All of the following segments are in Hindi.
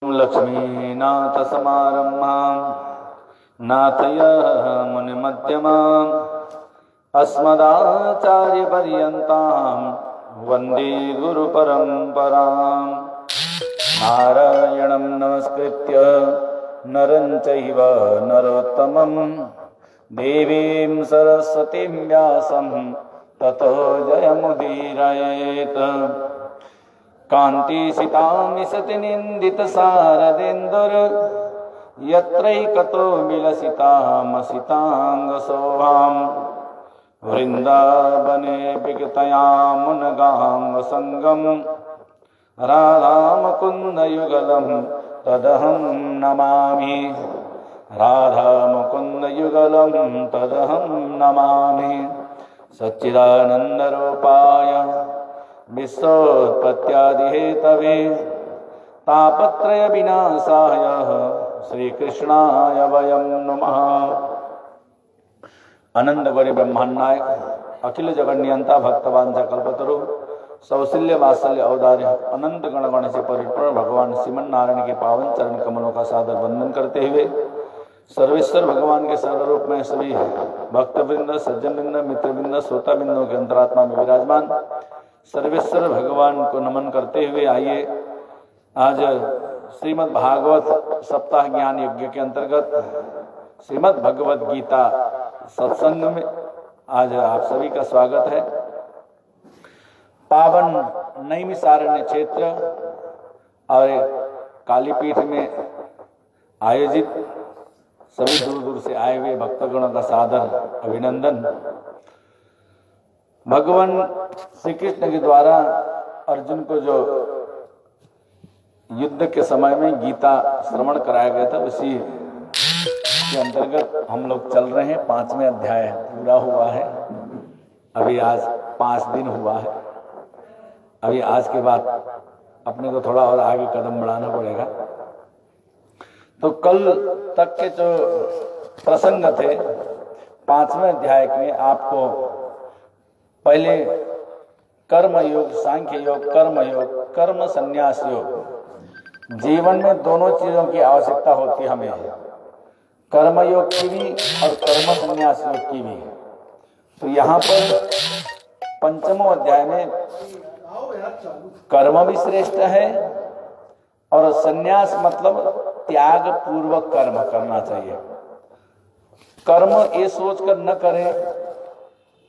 लक्ष्मीनाथसमारम्भां नाथयमुनिमध्यमाम् अस्मदाचार्यपर्यन्तां वन्दे गुरुपरम्पराम्। नारायणं नमस्कृत्य नरं चैव नरोत्तमं देवीं सरस्वतीं व्यासं ततो जयमुदीरयेत्। कान्तिसितामिसतिनिन्दितसारदेन्दुर यत्रैकतो विलसितामसिताङ्गशोभां वृन्दावने विगतयामुनगाङ्गसङ्गं राधामुकुन्दयुगलं तदहं नमामि। राधामुकुन्दयुगलं तदहं नमामि। सच्चिदानन्दरूपाय विश्वोत्पत्त्यादिहेतवे तापत्रय विनाशाय श्रीकृष्णाय वयं नमः। अनंत गौरी ब्रह्मांडाय अखिल जगन्नियंता भक्तवांचा कल्पतरु सौशील्य वात्सल्य औदार्य अनंत गणगण से परिपूर्ण भगवान श्रीमन नारायण के पावन चरण कमलों का सादर वंदन करते हुए सर्वेश्वर भगवान के सरल रूप में सभी भक्तवृंद, सज्जनवृंद, मित्रवृंद, श्रोतावृंदों के अंतरात्मा में विराजमान सर्वेश्वर भगवान को नमन करते हुए आइए आज श्रीमद् भागवत सप्ताह ज्ञान यज्ञ के अंतर्गत श्रीमद् भगवत गीता सत्संग में आज आप सभी का स्वागत है। पावन नैमिषारण्य क्षेत्र और कालीपीठ में आयोजित सभी दूर दूर से आए हुए भक्तगणों का सादर अभिनंदन। भगवान श्री कृष्ण के द्वारा अर्जुन को जो युद्ध के समय में गीता श्रवण कराया गया था उसी के अंतर्गत हम लोग चल रहे हैं। 5वें अध्याय पूरा हुआ है। अभी आज 5 दिन हुआ है। अभी आज के बाद अपने को थोड़ा और आगे कदम बढ़ाना पड़ेगा। तो कल तक के जो प्रसंग थे 5वें अध्याय में आपको पहले कर्म योग, सांख्य योग, कर्म योग, कर्म संन्यास योग, जीवन में दोनों चीजों की आवश्यकता होती है हमें, कर्म योग की भी और कर्म संन्यास योग की भी। तो यहाँ पर 5वें अध्याय में कर्म भी श्रेष्ठ है और संन्यास मतलब त्याग पूर्वक कर्म करना चाहिए। कर्म ये सोचकर न करें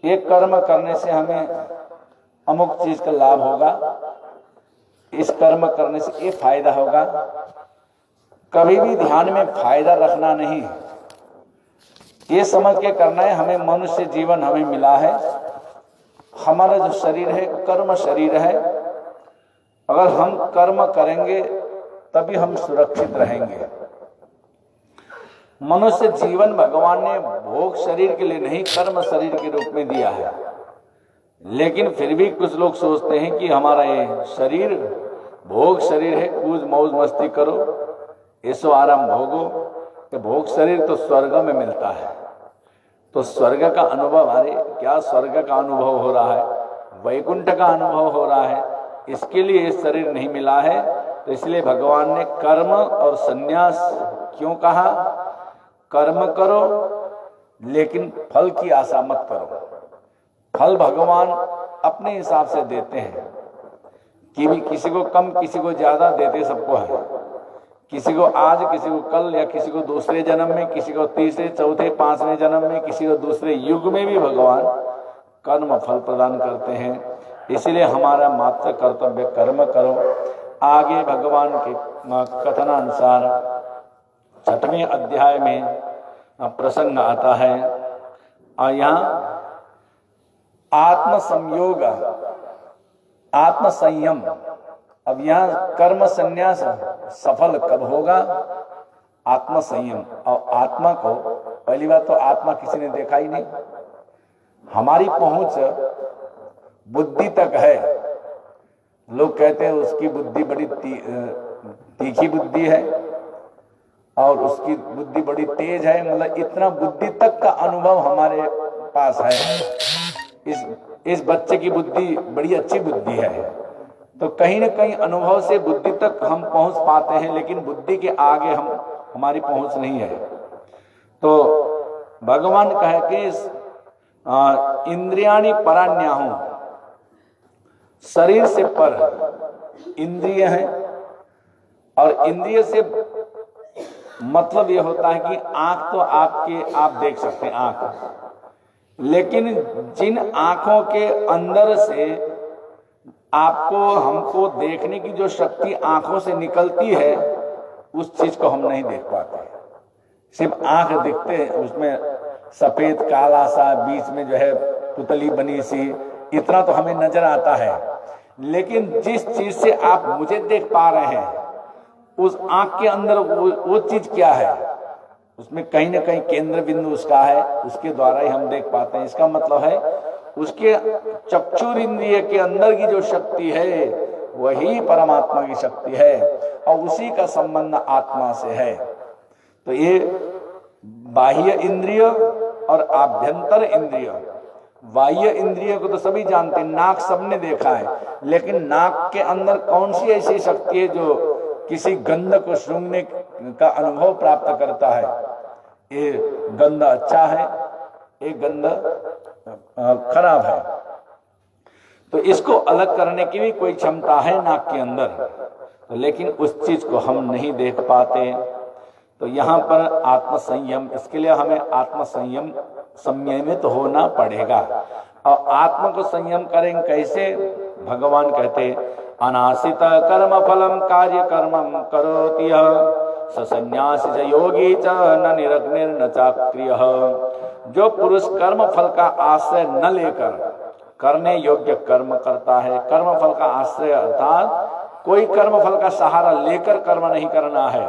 एक कर्म करने से हमें अमुक चीज का लाभ होगा, इस कर्म करने से ये फायदा होगा। कभी भी ध्यान में फायदा रखना नहीं, ये समझ के करना है। हमें मनुष्य जीवन हमें मिला है, हमारा जो शरीर है कर्म शरीर है। अगर हम कर्म करेंगे तभी हम सुरक्षित रहेंगे। मनुष्य जीवन भगवान ने भोग शरीर के लिए नहीं कर्म शरीर के रूप में दिया है। लेकिन फिर भी कुछ लोग सोचते हैं कि हमारा ये शरीर भोग शरीर है, कूद मौज मस्ती करो, ऐसो आराम भोगो। कि भोग शरीर तो स्वर्ग में मिलता है। तो स्वर्ग का अनुभव, अरे क्या स्वर्ग का अनुभव हो रहा है, वैकुंठ का अनुभव हो रहा है, इसके लिए ये शरीर नहीं मिला है। तो इसलिए भगवान ने कर्म और संन्यास क्यों कहा? कर्म करो लेकिन फल की आशा मत करो। फल भगवान अपने हिसाब से देते हैं कि भी किसी को कम किसी को ज्यादा देते सबको है। किसी को आज, किसी को कल, या किसी को दूसरे जन्म में, किसी को तीसरे, चौथे, 5वें जन्म में, किसी को दूसरे युग में भी भगवान कर्म फल प्रदान करते हैं। इसलिए हमारा मात्र कर्तव्य कर्म करो। आगे भगवान के कथनानुसार 6वें अध्याय में प्रसंग आता है और यहाँ आत्म संयोग, आत्म संयम। अब यहाँ कर्म संन्यास सफल कब होगा? आत्म संयम। और आत्मा को पहली बात तो आत्मा किसी ने देखा ही नहीं। हमारी पहुंच बुद्धि तक है। लोग कहते हैं उसकी बुद्धि बड़ी तीखी बुद्धि है और उसकी बुद्धि बड़ी तेज है। मतलब इतना बुद्धि तक का अनुभव हमारे पास है। इस बच्चे की बुद्धि बड़ी अच्छी बुद्धि है, तो कहीं ना कहीं अनुभव से बुद्धि तक हम पहुंच पाते हैं, लेकिन बुद्धि के आगे हमारी पहुंच नहीं है। तो भगवान कहे कि इंद्रियाणि परान्याहु, शरीर से पर इंद्रिय है, और इंद्रिय से मतलब ये होता है कि आंख तो आप देख सकते हैं आंख, लेकिन जिन आंखों के अंदर से आपको हमको देखने की जो शक्ति आंखों से निकलती है, उस चीज को हम नहीं देख पाते। सिर्फ आंख दिखते हैं, उसमें सफेद काला सा बीच में जो है पुतली बनी सी, इतना तो हमें नजर आता है। लेकिन जिस चीज से आप मुझे देख पा रहे हैं, उस आंख के अंदर वो चीज क्या है, उसमें कहीं ना कहीं केंद्र बिंदु उसका है, उसके द्वारा ही हम देख पाते हैं। इसका मतलब है उसके चक्षुर इंद्रिय के अंदर की जो शक्ति है वही परमात्मा की शक्ति है, और उसी का संबंध आत्मा से है। तो ये बाह्य इंद्रिय और आभ्यंतर इंद्रिय, बाह्य इंद्रिय को तो सभी जानते हैं, नाक सबने देखा है, लेकिन नाक के अंदर कौन सी ऐसी शक्ति है जो किसी गंध को सूंघने का अनुभव प्राप्त करता है? ये गंध अच्छा है, ये गंध खराब है। तो इसको अलग करने की भी कोई क्षमता है नाक के अंदर, तो लेकिन उस चीज को हम नहीं देख पाते। तो यहाँ पर आत्म संयम, इसके लिए हमें आत्म संयमित होना पड़ेगा। और आत्मा को संयम करेंगे कैसे? भगवान कहते अनासित कर्म फलम कार्य कर्मम करोति सन्यासी च योगी च न निरग्निर न चाक्रियः। जो पुरुष कर्म फल का आश्रय न लेकर करने योग्य कर्म करता है, कर्म फल का आश्रय अर्थात कोई कर्म फल का सहारा लेकर कर्म नहीं करना है,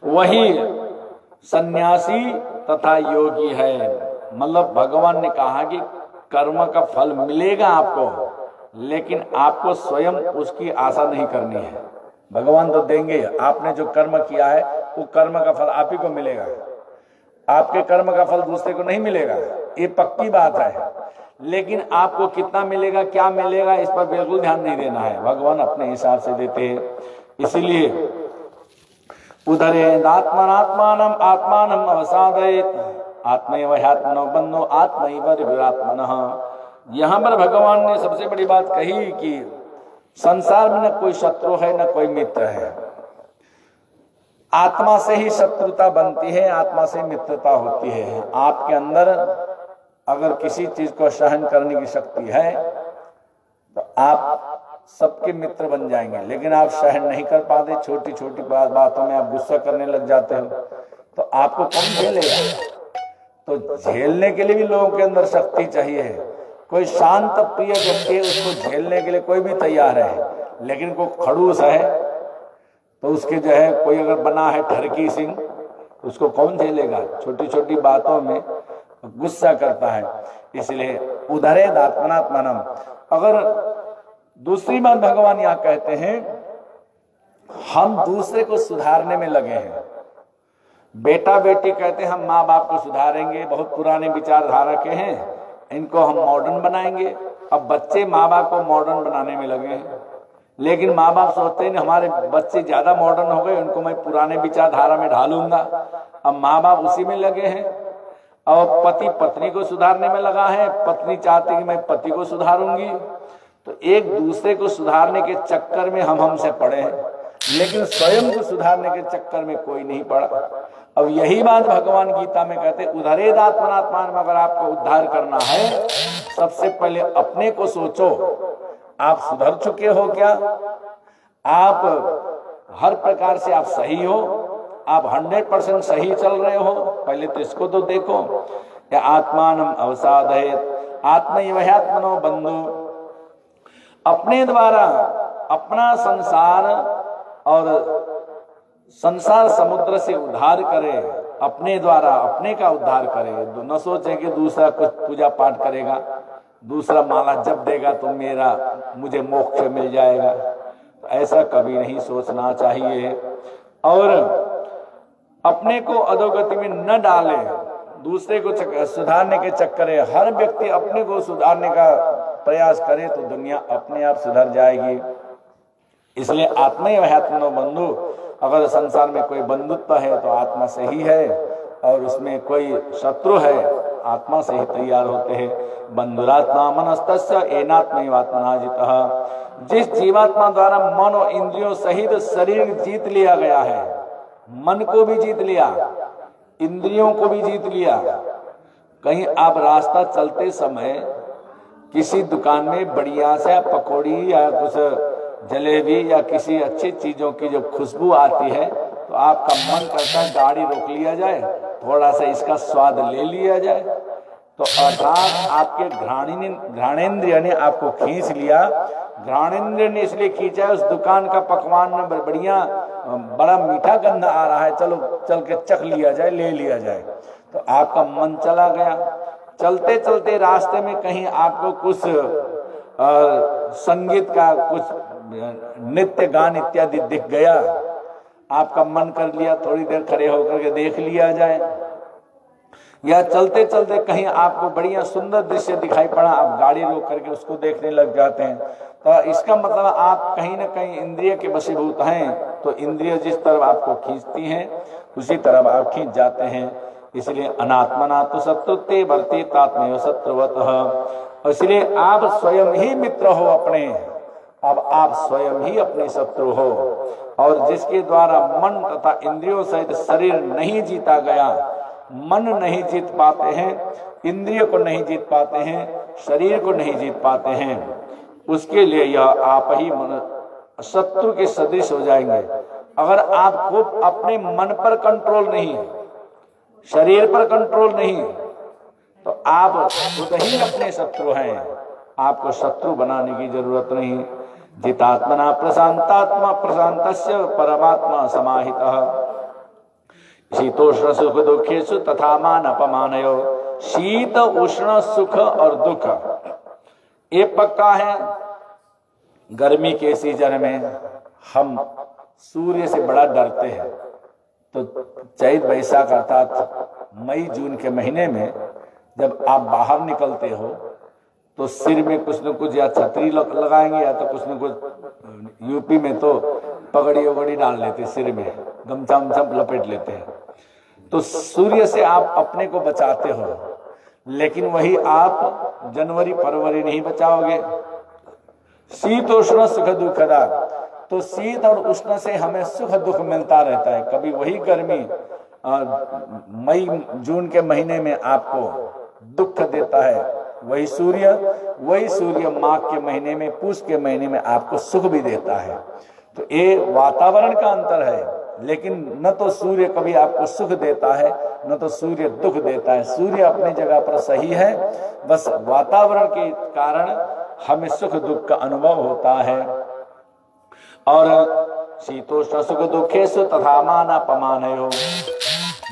वही सन्यासी तथा योगी है। मतलब भगवान ने कहा कि कर्म का फल मिलेगा आपको, लेकिन आपको स्वयं उसकी आशा नहीं करनी है। भगवान तो देंगे, आपने जो कर्म किया है वो कर्म का फल आप ही को मिलेगा, आपके कर्म का फल दूसरे को नहीं मिलेगा, ये पक्की बात है। लेकिन आपको कितना मिलेगा, क्या मिलेगा, इस पर बिल्कुल ध्यान नहीं देना है, भगवान अपने हिसाब से देते हैं। इसीलिए उदरेदात्मनात्मानम आत्मानम अवसादयेत आत्मैव ह्यात्मनो बन्धो आत्मैव रिपुरात्मनः। यहाँ पर भगवान ने सबसे बड़ी बात कही कि संसार में न कोई शत्रु है न कोई मित्र है, आत्मा से ही शत्रुता बनती है, आत्मा से मित्रता होती है। आपके अंदर अगर किसी चीज को सहन करने की शक्ति है तो आप सबके मित्र बन जाएंगे, लेकिन आप सहन नहीं कर पाते, छोटी छोटी बातों में आप गुस्सा करने लग जाते हो, तो आपको कौन झेलेगा? तो झेलने के लिए भी लोगों के अंदर शक्ति चाहिए। कोई शांत प्रिय व्यक्ति है, उसको झेलने के लिए कोई भी तैयार है, लेकिन कोई खड़ूस है तो उसके जो है कोई अगर बना है ठरकी सिंह, तो उसको कौन झेलेगा? छोटी छोटी बातों में गुस्सा करता है। इसलिए उदरेद आत्मनात्मानम। अगर दूसरी बात भगवान यहाँ कहते हैं, हम दूसरे को सुधारने में लगे हैं। बेटा बेटी कहते हैं हम माँ बाप को सुधारेंगे, बहुत पुराने विचारधारा के हैं, इनको हम मॉडर्न बनाएंगे। अब बच्चे माँ बाप को मॉडर्न बनाने में लगे हैं, लेकिन माँ बाप सोचते हैं हमारे बच्चे ज्यादा मॉडर्न हो गए, उनको मैं पुराने विचारधारा में ढालूंगा। अब माँ बाप उसी में लगे हैं। और पति पत्नी को सुधारने में लगा है, पत्नी चाहती कि मैं पति को सुधारूंगी। तो एक दूसरे को सुधारने के चक्कर में हमसे पड़े हैं, लेकिन स्वयं को सुधारने के चक्कर में कोई नहीं पड़ा। अब यही बात भगवान गीता में कहते उधरेद आत्मनात्मान में, अगर आपको उद्धार करना है सबसे पहले अपने को सोचो, आप सुधर चुके हो क्या? आप हर प्रकार से आप सही हो, आप 100% सही चल रहे हो? पहले तो इसको तो देखो। आत्मानम अवसादयेत आत्मैव ह्यात्मनो बन्धो। अपने द्वारा अपना संसार और संसार समुद्र से उद्धार करे, अपने द्वारा अपने का उद्धार करे। न सोचे कि दूसरा कुछ पूजा पाठ करेगा, दूसरा माला जप देगा तो मुझे मोक्ष मिल जाएगा। तो ऐसा कभी नहीं सोचना चाहिए। और अपने को अधोगति में न डाले, दूसरे को सुधारने के चक्कर है। हर व्यक्ति अपने को सुधारने का प्रयास करे तो दुनिया अपने आप सुधर जाएगी। इसलिए आत्मा ही आत्मनो बंधु, अगर संसार में कोई बंधुत्व है तो आत्मा से ही है, और उसमें कोई शत्रु है आत्मा से ही तैयार होते हैं। बंधुरात्मा मनस्तस्य एनात्मैवात्मना जितः। जिस जीवात्मा द्वारा मन और इंद्रियों सहित शरीर जीत लिया गया है, मन को भी जीत लिया, इंद्रियों को भी जीत लिया। कहीं आप रास्ता चलते समय किसी दुकान में बढ़िया से पकौड़ी या कुछ जलेबी या किसी अच्छी चीजों की जो खुशबू आती है तो आपका मन करता है गाड़ी रोक लिया जाए, थोड़ा सा इसका स्वाद ले लिया जाए। तो अर्थात आपके घ्राणेन्द्रिय ने आपको खींच लिया। घ्राणेन्द्रिय ने इसलिए खींचा उस दुकान का पकवान में बढ़िया बड़ा मीठा गंध आ रहा है, चलो चल के चख लिया जाए, ले लिया जाए। तो आपका मन चला गया। चलते चलते रास्ते में कहीं आपको कुछ संगीत का कुछ नृत्य गान इत्यादि दिख गया, आपका मन कर लिया थोड़ी देर खड़े होकर के देख लिया जाए। या चलते चलते कहीं आपको बढ़िया सुंदर दृश्य दिखाई पड़ा, आप गाड़ी रोक करके उसको देखने लग जाते हैं। तो इसका मतलब आप कहीं ना कहीं इंद्रिय के वशीभूत हैं। तो इंद्रिय जिस तरफ आपको खींचती हैं उसी तरफ आप खींच जाते हैं। इसलिए अनात्मना तो शत्रुत्वे वर्ते तात्मेव शत्रुवतः। इसलिए आप स्वयं ही मित्र हो अपने, अब आप स्वयं ही अपने शत्रु हो। और जिसके द्वारा मन तथा इंद्रियों सहित शरीर नहीं जीता गया, मन नहीं जीत पाते हैं, इंद्रिय को नहीं जीत पाते हैं, शरीर को नहीं जीत पाते हैं, उसके लिए यह आप ही शत्रु के सदृश हो जाएंगे। अगर आपको अपने मन पर कंट्रोल नहीं, शरीर पर कंट्रोल नहीं, तो आप खुद ही अपने शत्रु हैं। आपको शत्रु बनाने की जरूरत नहीं। जितात्मना प्रशांतात्मा प्रशांतस्य परमात्मा समाहितः। शीतोष्ण सुख दुखेषु तथा मान अपमानयो। शीत उष्ण सुख और दुख ये पक्का है। गर्मी के सीजन में हम सूर्य से बड़ा डरते हैं। तो चैत वैशाख अर्थात मई जून के महीने में जब आप बाहर निकलते हो तो सिर में कुछ न कुछ या छतरी लगाएंगे या तो कुछ न कुछ, यूपी में तो पगड़ी वगड़ी डाल लेते सिर में, गमछा वमछा लपेट लेते हैं। तो सूर्य से आप अपने को बचाते हो, लेकिन वही आप जनवरी फरवरी नहीं बचाओगे। शीत उष्ण सुख दुखदा, तो शीत और उष्ण से हमें सुख दुख मिलता रहता है। कभी वही गर्मी मई जून के महीने में आपको दुख देता है, वही सूर्य माघ के महीने में, पूष के महीने में आपको सुख भी देता है। तो ये वातावरण का अंतर है। लेकिन न तो सूर्य कभी आपको सुख देता है न तो सूर्य दुख देता है। सूर्य अपनी जगह पर सही है, बस वातावरण के कारण हमें सुख दुख का अनुभव होता है। और शीतोष्ण सुख दुखेषु तथा मान अपमानयो।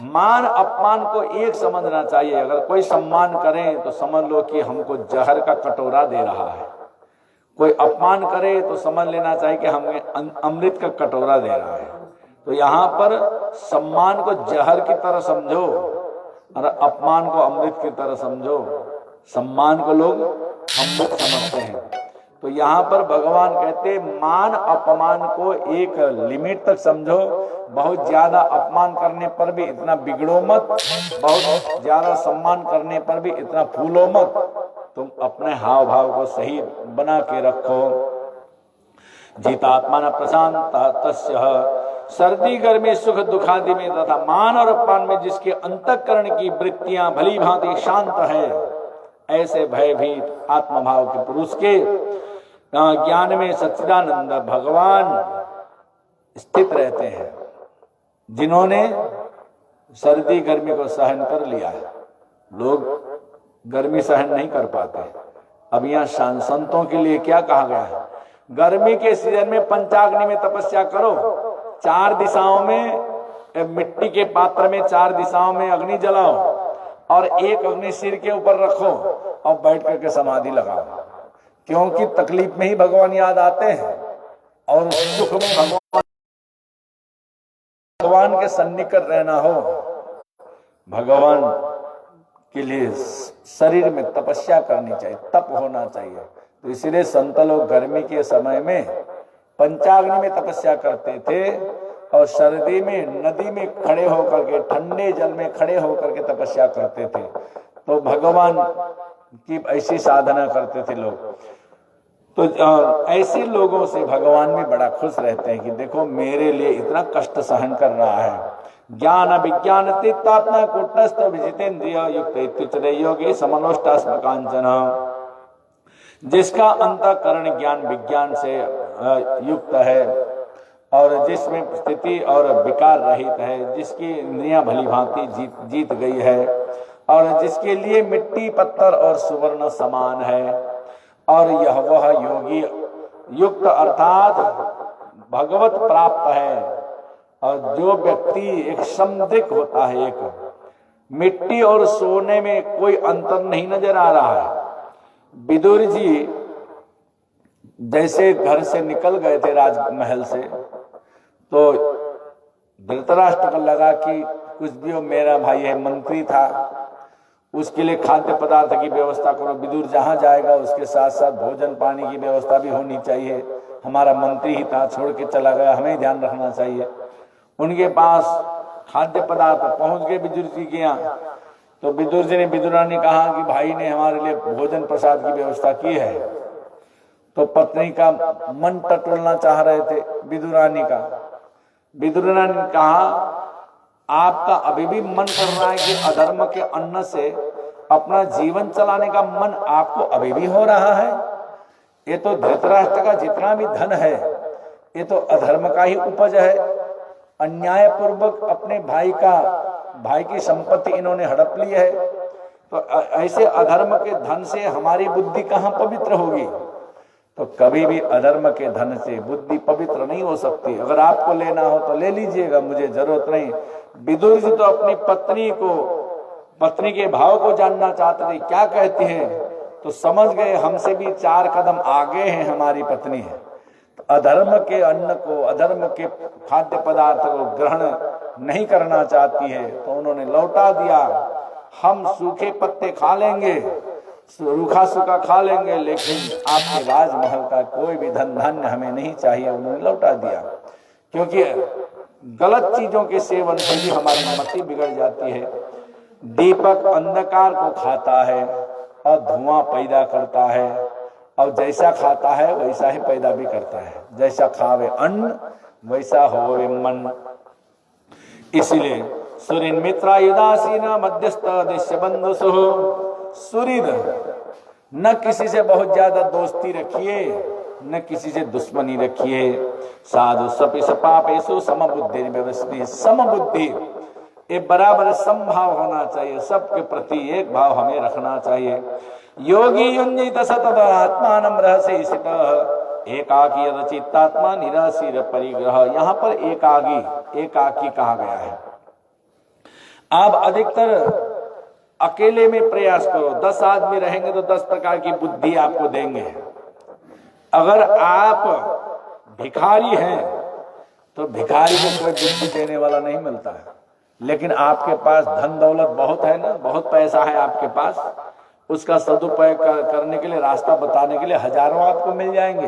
मान अपमान को एक समझना चाहिए। अगर कोई सम्मान करे तो समझ लो कि हमको जहर का कटोरा दे रहा है, कोई अपमान करे तो समझ लेना चाहिए कि हमें अमृत का कटोरा दे रहा है। तो यहाँ पर सम्मान को जहर की तरह समझो और अपमान को अमृत की तरह समझो। सम्मान को लोग अमृत समझते हैं। तो यहाँ पर भगवान कहते मान अपमान को एक लिमिट तक समझो। बहुत ज्यादा अपमान करने पर भी इतना बिगड़ो मत, बहुत ज्यादा सम्मान करने पर भी इतना फूलो मत। तुम अपने हाव भाव को सही बना के रखो। जितात्मा न प्रशांत तस्य। सर्दी गर्मी सुख दुखादि में तथा मान और अपमान में जिसके अंतःकरण की वृत्तियां भली भांति शांत है, ऐसे भयभीत आत्मभाव के पुरुष के ज्ञान में सच्चिदानंद भगवान स्थित रहते हैं। जिन्होंने सर्दी गर्मी को सहन कर लिया है। लोग गर्मी सहन नहीं कर पाते। अब यहाँ संतों के लिए क्या कहा गया है? गर्मी के सीजन में पंचाग्नि में तपस्या करो। 4 दिशाओं में मिट्टी के पात्र में 4 दिशाओं में अग्नि जलाओ और एक अग्नि सिर के ऊपर रखो और बैठ करके समाधि लगाओ। क्योंकि तकलीफ में ही भगवान याद आते हैं और सुख में भगवान के सन्निकट रहना हो। भगवान के लिए शरीर में तपस्या करनी चाहिए, तप होना चाहिए। तो इसलिए संत लोग गर्मी के समय में पंचाग्नि में तपस्या करते थे और सर्दी में नदी में खड़े होकर के, ठंडे जल में खड़े होकर के तपस्या करते थे। तो भगवान की ऐसी साधना करते थे लोग। तो ऐसे लोगों से भगवान भी बड़ा खुश रहते हैं कि देखो मेरे लिए इतना कष्ट सहन कर रहा है। ज्ञान विज्ञान तीर्थात्मा कूटस्थ विजितेन्द्रिय युक्त योगी समनोष्टास्म कांचन, जिसका अंतःकरण ज्ञान विज्ञान से युक्त है और जिसमें स्थिति और विकार रहित है, जिसकी इंद्रियां भली भांति जीत गई है और जिसके लिए मिट्टी पत्थर और सुवर्ण समान है, और यह वह योगी युक्त अर्थात भगवत प्राप्त है। और जो व्यक्ति एक समदृक होता है, एक मिट्टी और सोने में कोई अंतर नहीं नजर आ रहा है। विदुर जी जैसे घर से निकल गए थे राजमहल से, तो धृतराष्ट्र को लगा कि कुछ भी हो, मेरा भाई है, मंत्री था, उसके लिए खाद्य पदार्थ की व्यवस्था करो। विदुर जहां जाएगा उसके साथ साथ भोजन पानी की व्यवस्था भी होनी चाहिए। हमारा मंत्री ही था, छोड़ के चला गया, हमें ध्यान रखना चाहिए। उनके पास खाद्य पदार्थ पहुंच गए विदुर जी के यहाँ। तो विदुर जी ने, विदुरा ने कहा कि भाई ने हमारे लिए भोजन प्रसाद की व्यवस्था की है। तो पत्नी का मन टटोलना चाह रहे थे विदुरानी का। विदुरा ने कहा आपका अभी भी मन कर रहा है कि अधर्म के अन्न से अपना जीवन चलाने का मन आपको अभी भी हो रहा है। ये तो धृतराष्ट्र का जितना भी धन है ये तो अधर्म का ही उपज है। अन्याय पूर्वक अपने भाई की संपत्ति इन्होंने हड़प ली है। तो ऐसे अधर्म के धन से हमारी बुद्धि कहाँ पवित्र होगी। तो कभी भी अधर्म के धन से बुद्धि पवित्र नहीं हो सकती। अगर आपको लेना हो तो ले लीजिएगा, मुझे जरूरत नहीं। विदुर जी तो अपनी पत्नी के भाव को जानना चाहते थे, क्या कहती है, तो समझ गए हमसे भी 4 कदम आगे है हमारी पत्नी है। तो अधर्म के अन्न को, अधर्म के खाद्य पदार्थ को ग्रहण नहीं करना चाहती है, तो उन्होंने लौटा दिया। हम सूखे पत्ते खा लेंगे, रूखा सूखा खा लेंगे, लेकिन आपके राजमहल का कोई भी धन धान्य हमें नहीं चाहिए। उन्होंने लौटा दिया, क्योंकि गलत चीजों के सेवन से भी हमारी मति बिगड़ जाती है। दीपक अंधकार को खाता है और धुआं पैदा करता है, और जैसा खाता है वैसा ही पैदा भी करता है। जैसा खावे अन्न वैसा होवे मन। इसलिए सुरिन मित्रा युदासीन मध्यस्थ दृश्य बंधु सुहृद, न किसी से बहुत ज्यादा दोस्ती रखिए, न किसी से दुश्मनी रखिए। साधु सपि सपापेसु समबुद्धि व्यवस्थित, समबुद्धि ये बराबर समभाव होना चाहिए, सबके प्रति एक भाव हमें रखना चाहिए। योगी युंजित सतत आत्मानं रहस्य स्थितः एकाकी यदचित्तात्मा निराशीर परिग्रह। यहाँ पर एकाकी कहा गया है। आप अधिकतर अकेले में प्रयास करो। 10 आदमी रहेंगे तो 10 प्रकार की बुद्धि आपको देंगे। अगर आप भिखारी हैं तो भिखारी को कोई बुद्धि देने वाला नहीं मिलता है। लेकिन आपके पास धन दौलत बहुत है ना, बहुत पैसा है आपके पास, उसका सदुपयोग करने के लिए, रास्ता बताने के लिए हजारों आपको मिल जाएंगे।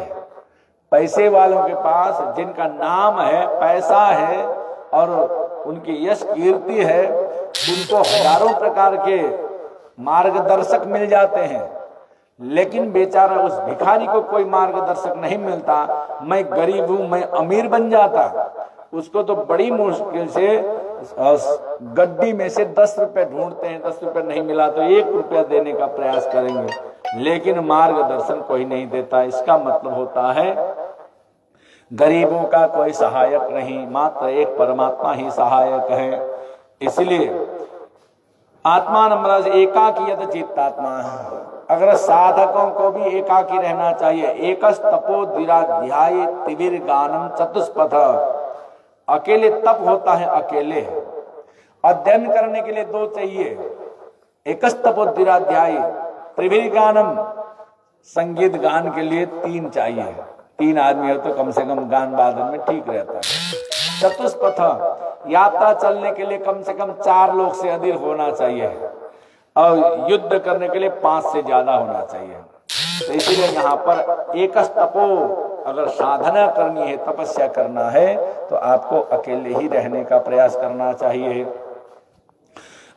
पैसे वालों के पास, जिनका नाम है, पैसा है और उनकी यश कीर्ति है, उनको हजारों प्रकार के मार्गदर्शक मिल जाते हैं। लेकिन बेचारा उस भिखारी को कोई मार्गदर्शक नहीं मिलता। मैं गरीब हूं, मैं अमीर बन जाता। उसको तो बड़ी मुश्किल से गड्डी में से 10 रुपए ढूंढते हैं, 10 रुपए नहीं मिला तो 1 रुपया देने का प्रयास करेंगे, लेकिन मार्गदर्शन कोई नहीं देता। इसका मतलब होता है गरीबों का कोई सहायक नहीं, मात्र एक परमात्मा ही सहायक है। इसलिए आत्मा नम्र एकाकी यद चित्तात्मा, अगर साधकों को भी एकाकी रहना चाहिए। एकस तपो दिराध्याय तिविर गानम चतुष्पथ, अकेले तप होता है, अकेले अध्ययन करने के लिए 2 चाहिए। एकस तपो दिराध्याय त्रिविर गानम, संगीत गान के लिए 3 चाहिए। 3 आदमी हो तो कम से कम गान वादन में ठीक रहता है। चतुष्पथ, यात्रा चलने के लिए कम से कम 4 लोग से अधिक होना चाहिए। और युद्ध करने के लिए 5 से ज्यादा होना चाहिए। तो इसीलिए यहाँ पर एक तपो, अगर साधना करनी है, तपस्या करना है, तो आपको अकेले ही रहने का प्रयास करना चाहिए।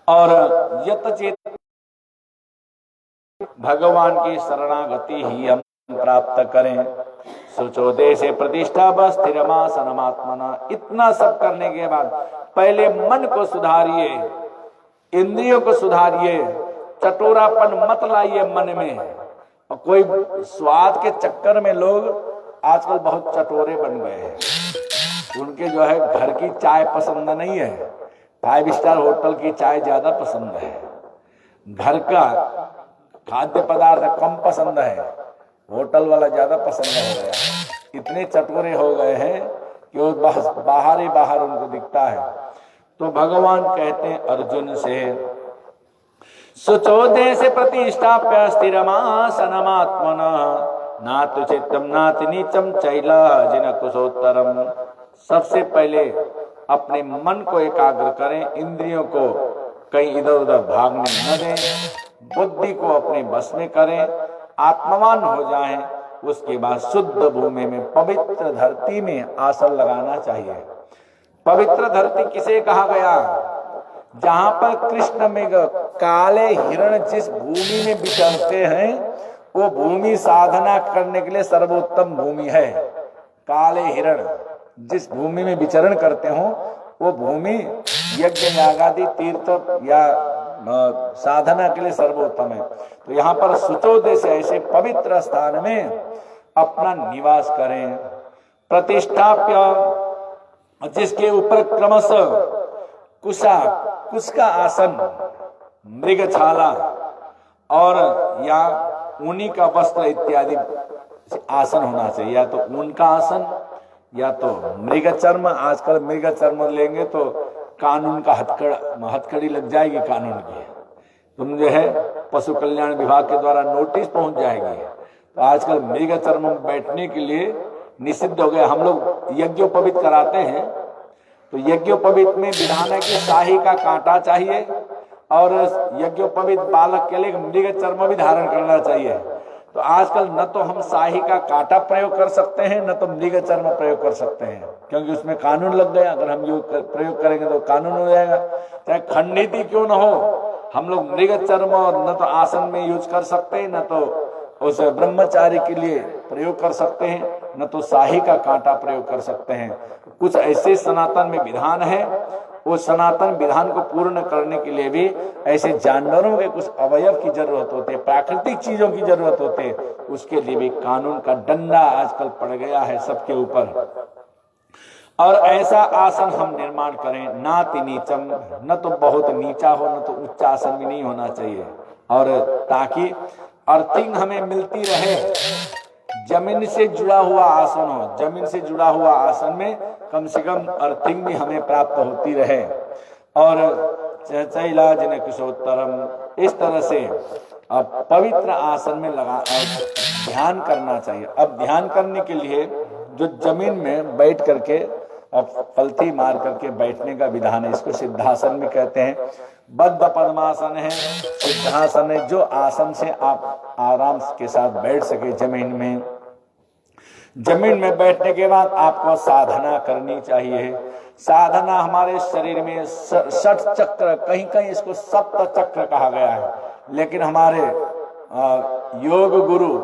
और यत चेत भगवान की शरणागति ही हम प्राप्त करें। सुचोदय से प्रतिष्ठा बस स्थिरमासनमात्मना। इतना सब करने के बाद पहले मन को सुधारिए, इंद्रियों को सुधारिए, चटोरापन मत लाइए मन में। और कोई स्वाद के चक्कर में लोग आजकल बहुत चटोरे बन गए हैं। उनके जो है घर की चाय पसंद नहीं है, 5 स्टार होटल की चाय ज्यादा पसंद है, घर का खाद्य पदार्थ कम पसंद है, होटल वाला ज्यादा पसंद हो गया। इतने चटोरे हो गए हैं कि वो बाहर ही बाहर उनको दिखता है। तो भगवान कहते हैं अर्जुन से, सुचोदय से प्रतिष्ठाप्य स्थिरमासनमात्मना नातु चित्तम नाति नीचम चैला जिन कुशोत्तरम। सबसे पहले अपने मन को एकाग्र करें, इंद्रियों को कहीं इधर उधर भागने न दें, बुद्धि को अपने बस में करें, आत्मवान हो जाएं। उसके बाद शुद्ध भूमि में पवित्र धरती में आसन लगाना चाहिए। पवित्र धरती किसे कहा गया? जहां पर कृष्ण मृग काले हिरण जिस भूमि में विचरते हैं, वो भूमि साधना करने के लिए सर्वोत्तम भूमि है। काले हिरण जिस भूमि में विचरण करते हो, वो भूमि यज्ञ यागादि तीर्थ या साधना के लिए सर्वोत्तम है। तो यहाँ पर सुचोदय से ऐसे पवित्र स्थान में अपना निवास करें। प्रतिष्ठाप्य, जिसके ऊपर क्रमशः कुश का आसन, मृगछाला और या ऊनी का वस्त्र इत्यादि आसन होना चाहिए। या तो ऊन का आसन या तो मृग चर्म। आजकल मृग चर्म लेंगे तो कानून का हथकड़ी लग जाएगी कानून की। तुम जो है पशु कल्याण विभाग के द्वारा नोटिस पहुंच जाएगी। तो आजकल मृग चर्म में बैठने के लिए निषिद्ध हो गया। हम लोग यज्ञोपवीत कराते हैं, तो यज्ञोपवीत में विधान है कि शाही का कांटा चाहिए और यज्ञोपवीत बालक के लिए मृग चर्म भी धारण करना चाहिए। तो आजकल न तो हम शाही का कांटा प्रयोग कर सकते हैं, न तो मृग चर्म प्रयोग कर सकते हैं, क्योंकि उसमें कानून लग गया। अगर हम प्रयोग करेंगे तो कानून हो जाएगा, चाहे खंडित ही क्यों न हो। हम लोग मृग चर्म और न तो आसन में यूज कर सकते हैं, न तो उस ब्रह्मचारी के लिए प्रयोग कर सकते हैं, न तो शाही का कांटा प्रयोग कर सकते हैं। कुछ ऐसे सनातन में विधान है, वो सनातन विधान को पूर्ण करने के लिए भी ऐसे जानवरों के कुछ अवयव की जरूरत होती है, प्राकृतिक चीजों की जरूरत होती है। उसके लिए भी कानून का डंडा आजकल पड़ गया है सबके ऊपर। और ऐसा आसन हम निर्माण करें, नाति नीचम, न तो बहुत नीचा हो, न तो उच्च आसन भी नहीं होना चाहिए। और ताकि अर्थिंग हमें मिलती रहे, जमीन से जुड़ा हुआ आसन हो। जमीन से जुड़ा हुआ आसन में कम से कम अर्थिंग भी हमें प्राप्त होती रहे। और चैला जिन कुशोत्तरम, इस तरह से अब पवित्र आसन में लगा ध्यान करना चाहिए। अब ध्यान करने के लिए जो जमीन में बैठ करके अब पलथी मार करके बैठने का विधान है, इसको सिद्धासन भी कहते हैं। बद्ध पद्मासन है, सिद्धासन है, जो आसन से आप आराम के साथ बैठ सके जमीन में। जमीन में बैठने के बाद आपको साधना करनी चाहिए। साधना हमारे शरीर में 60 चक्र, कहीं कहीं इसको सप्त चक्र कहा गया है, लेकिन हमारे योग गुरु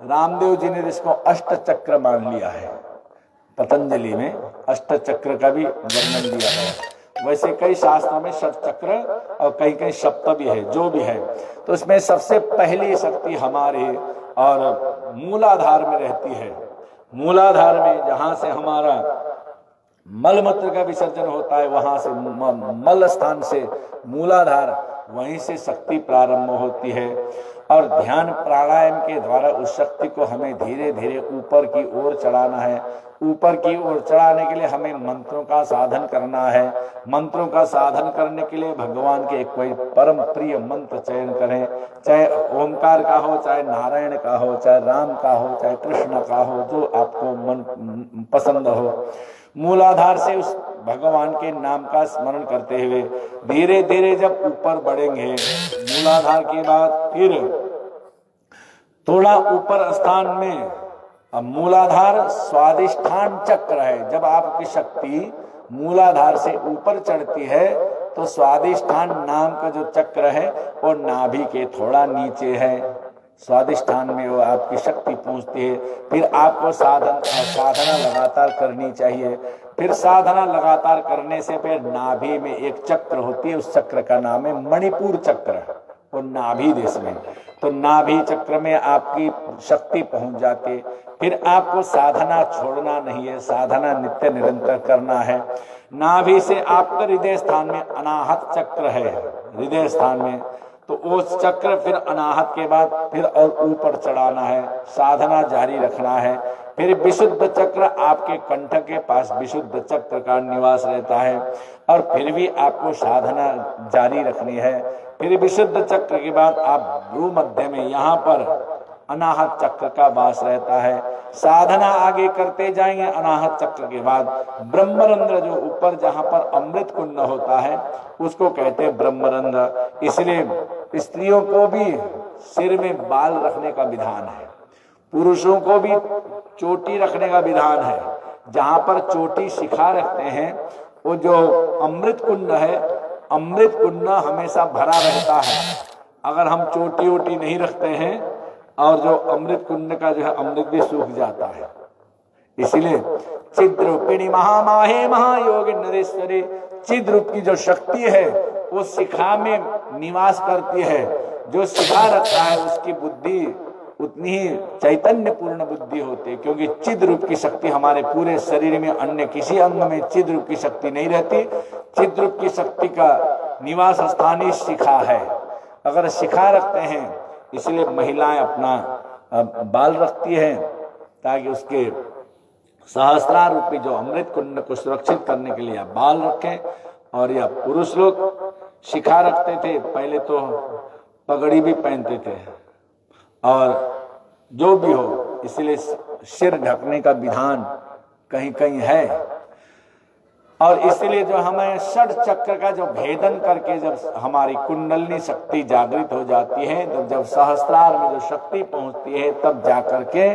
रामदेव जी ने इसको अष्ट चक्र मान लिया है। पतंजलि में अष्ट चक्र का भी वर्णन दिया है। वैसे कई शास्त्रों में षट चक्र और कहीं कहीं सप्त भी है, जो भी है। तो इसमें सबसे पहली शक्ति हमारे और मूलाधार में रहती है। मूलाधार में जहां से हमारा मल मूत्र का विसर्जन होता है, वहां से मल स्थान से मूलाधार, वहीं से शक्ति प्रारंभ होती है। और ध्यान प्राणायाम के द्वारा उस शक्ति को हमें धीरे धीरे ऊपर की ओर चढ़ाना है। ऊपर की ओर चढ़ाने के लिए हमें मंत्रों का साधन करना है। मंत्रों का साधन करने के लिए भगवान के कोई परम प्रिय मंत्र चयन करें, चाहे ओमकार का हो, चाहे नारायण का हो, चाहे राम का हो, चाहे कृष्ण का हो, जो आपको मन पसंद हो मूलाधार से उस भगवान के नाम का स्मरण करते हुए धीरे धीरे जब ऊपर बढ़ेंगे, मूलाधार के बाद फिर थोड़ा ऊपर स्थान में, अब मूलाधार स्वादिष्ठान चक्र है। जब आपकी शक्ति मूलाधार से ऊपर चढ़ती है तो स्वादिष्ठान नाम का जो चक्र है वो नाभि के थोड़ा नीचे है। स्वादिष्ठान में वो आपकी शक्ति पहुंचती है। फिर आपको साधना लगातार करनी चाहिए। फिर साधना लगातार करने से फिर नाभि में एक चक्र होती है, उस चक्र का नाम है मणिपुर चक्र, वो नाभि देश में। तो नाभि चक्र में आपकी शक्ति पहुंच जाती। फिर आपको साधना छोड़ना नहीं है, साधना नित्य निरंतर करना है। नाभि से आपका हृदय स्थान में अनाहत चक्र है, हृदय स्थान में, तो उस चक्र फिर अनाहत के बाद फिर और ऊपर चढ़ाना है, साधना जारी रखना है। फिर विशुद्ध चक्र आपके कंठ के पास विशुद्ध चक्र का निवास रहता है और फिर भी आपको साधना जारी रखनी है। फिर विशुद्ध चक्र के बाद आप भ्रू मध्य में यहाँ पर अनाहत चक्र का वास रहता है। साधना आगे करते जाएंगे। अनाहत चक्र के बाद ब्रह्मरंध्र, जो ऊपर जहाँ पर अमृत कुंड होता है उसको कहते हैं ब्रह्मरंध्र। इसलिए स्त्रियों को भी सिर में बाल रखने का विधान है, पुरुषों को भी चोटी रखने का विधान है। जहाँ पर चोटी शिखा रखते हैं वो जो अमृत कुंड है, अमृत कुंड हमेशा भरा रहता है। अगर हम चोटी वोटी नहीं रखते हैं और जो अमृत कुंड का जो है अमृत भी सूख जाता है। इसलिए चिद्रूपिणी महामाहे महायोगी नरेश्वरी, चिद्रूप की जो शक्ति है वो शिखा में निवास करती है। जो शिखा रखता है उसकी बुद्धि उतनी ही चैतन्य पूर्ण बुद्धि होती है, क्योंकि चिद रूप की शक्ति हमारे पूरे शरीर में अन्य किसी अंग में चिद रूप की शक्ति नहीं रहती। चिद रूप की शक्ति का निवास स्थान ही शिखा है। अगर शिखा रखते हैं, इसलिए महिलाएं अपना बाल रखती हैं ताकि उसके सहस्त्रार रूपी जो अमृत कुंड को सुरक्षित करने के लिए बाल रखें। और या पुरुष लोग शिखा रखते थे, पहले तो पगड़ी भी पहनते थे और जो भी हो, इसलिए सिर ढकने का विधान कहीं कहीं है। और इसलिए जो हमें षड चक्र का जो भेदन करके जब हमारी कुंडलनी शक्ति जागृत हो जाती है, तो जब सहस्त्रार में जो शक्ति पहुंचती है तब जाकर के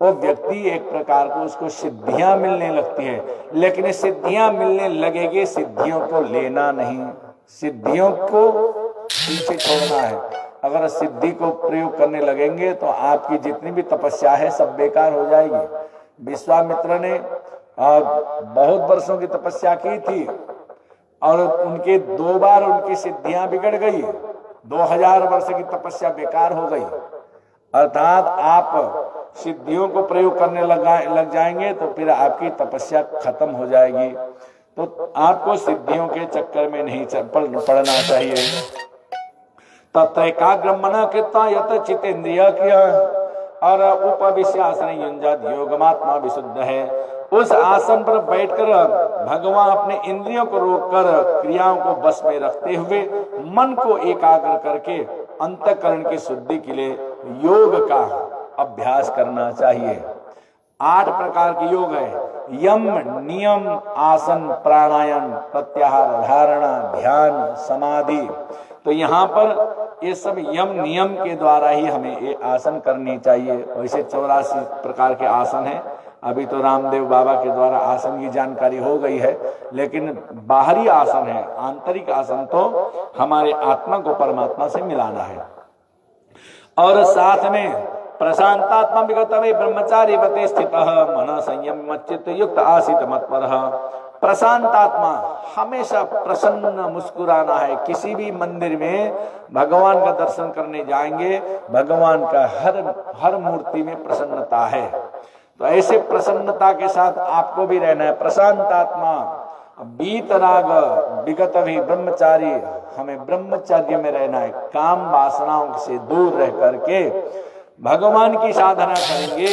वो व्यक्ति एक प्रकार को उसको सिद्धियां मिलने लगती है। लेकिन सिद्धियां मिलने लगेगी, सिद्धियों को लेना नहीं, सिद्धियों को पीछे छोड़ना है। अगर सिद्धि को प्रयोग करने लगेंगे तो आपकी जितनी भी तपस्या है सब बेकार हो जाएगी। विश्वामित्र ने बहुत वर्षों की तपस्या की थी और उनके 2 बार उनकी सिद्धियां बिगड़ गई, 2000 वर्ष की तपस्या बेकार हो गई। अर्थात आप सिद्धियों को प्रयोग करने लग जाएंगे तो फिर आपकी तपस्या खत्म हो जाएगी। तो आपको सिद्धियों के चक्कर में नहीं पड़ना चाहिए। तत्रैकाग्रम मना कृता यत चितेंद्रिय किया और उपविश्यासन युंजात योगमात्मा विशुद्ध है। उस आसन पर बैठकर भगवान अपने इंद्रियों को रोककर क्रियाओं को बस में रखते हुए मन को एकाग्र करके अंतःकरण की शुद्धि के लिए योग का अभ्यास करना चाहिए। 8 प्रकार के योग है, यम, नियम, आसन, प्राणायाम, प्रत्याहार, धारणा, ध्यान, समाधि। तो यहाँ पर ये सब यम नियम के द्वारा ही हमें ये आसन करनी चाहिए। वैसे 84 प्रकार के आसन हैं। अभी तो रामदेव बाबा के द्वारा आसन की जानकारी हो गई है, लेकिन बाहरी आसन है, आंतरिक आसन तो हमारे आत्मा को परमात्मा से मिलाना है। और साथ में प्रशांतात्मा विगतवे ब्रह्मचारी वते स्थितः मन संयम मच्चित्त युक्त आसित मत्परः। प्रशांतात्मा, हमेशा प्रसन्न मुस्कुराना है। किसी भी मंदिर में भगवान का दर्शन करने जाएंगे, भगवान का हर मूर्ति में प्रसन्नता है। तो ऐसे प्रसन्नता के साथ आपको भी रहना है। प्रशांतात्मा, बीतराग विगत भी ब्रह्मचारी, हमें ब्रह्मचर्य में रहना है। काम वासनाओं से दूर रह करके भगवान की साधना करेंगे।